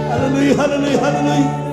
Hallelujah, hallelujah, hallelujah.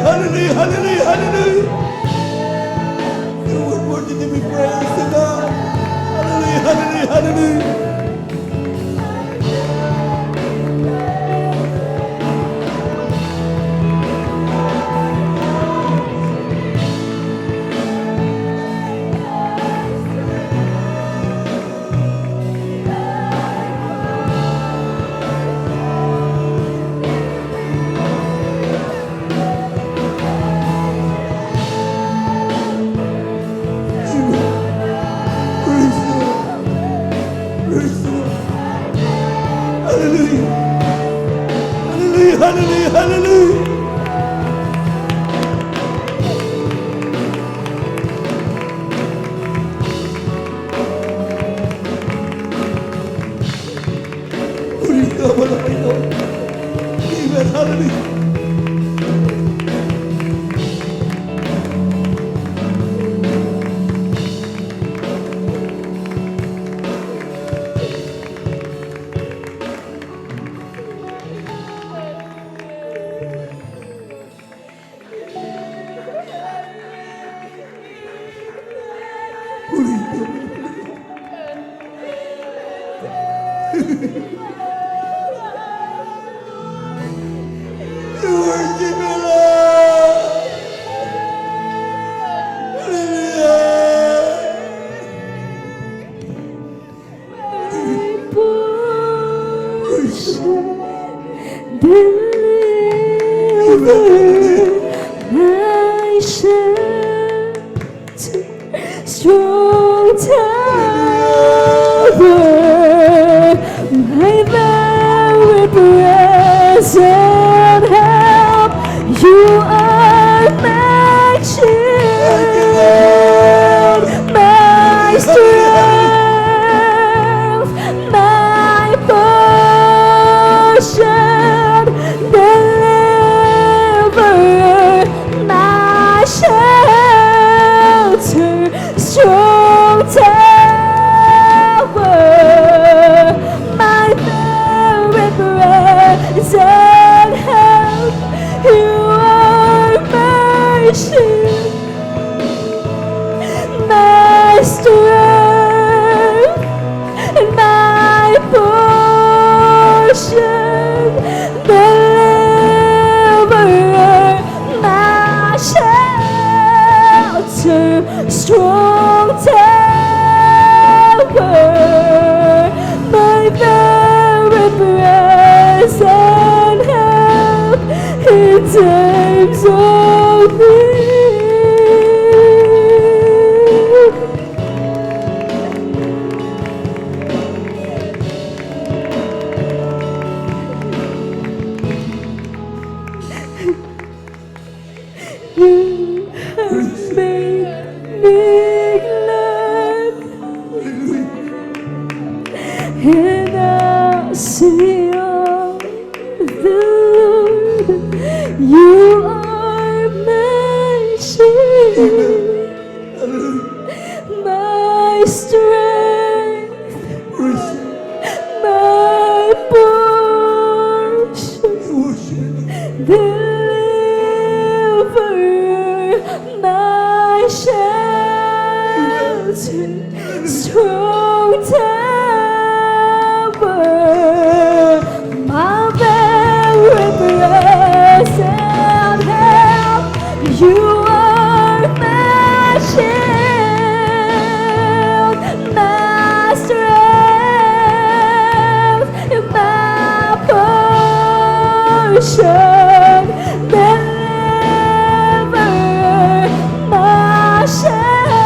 Hallelujah, hallelujah, hallelujah. You are worthy to be praised, to God. Hallelujah, hallelujah, hallelujah. Praise the Lord, praise the Lord. Hallelujah, hallelujah, hallelujah, hallelujah. Amen, hallelujah. You worship me, Lord. Hallelujah. Deliver my shelter, strong tower, my very present help. You are my shield, my strength, my portion, deliverer, my shelter, strong tower, my very present help. You are my shield, my strength, and my portion, deliverer, my shelter, strong tower, my very present help in times of need. You have made me glad, and I'll sing of the Lord. You are my shield, my strength, my portion. salvation, deliverer, my shelter,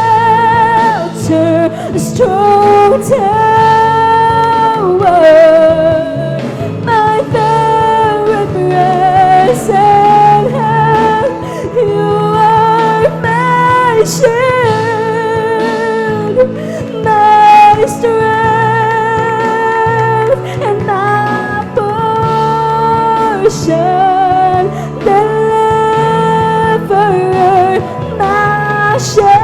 a strong tower, my very present help. You are my shield, my strength, and my portion, deliverer, my shelter,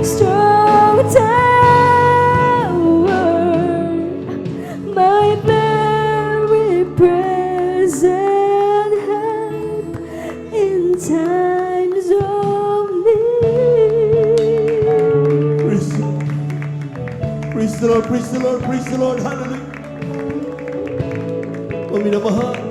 strong tower, my very present help in times of need. Praise the Lord. Praise the Lord. Praise the Lord. Praise the Lord. Hallelujah. Kami na mahal.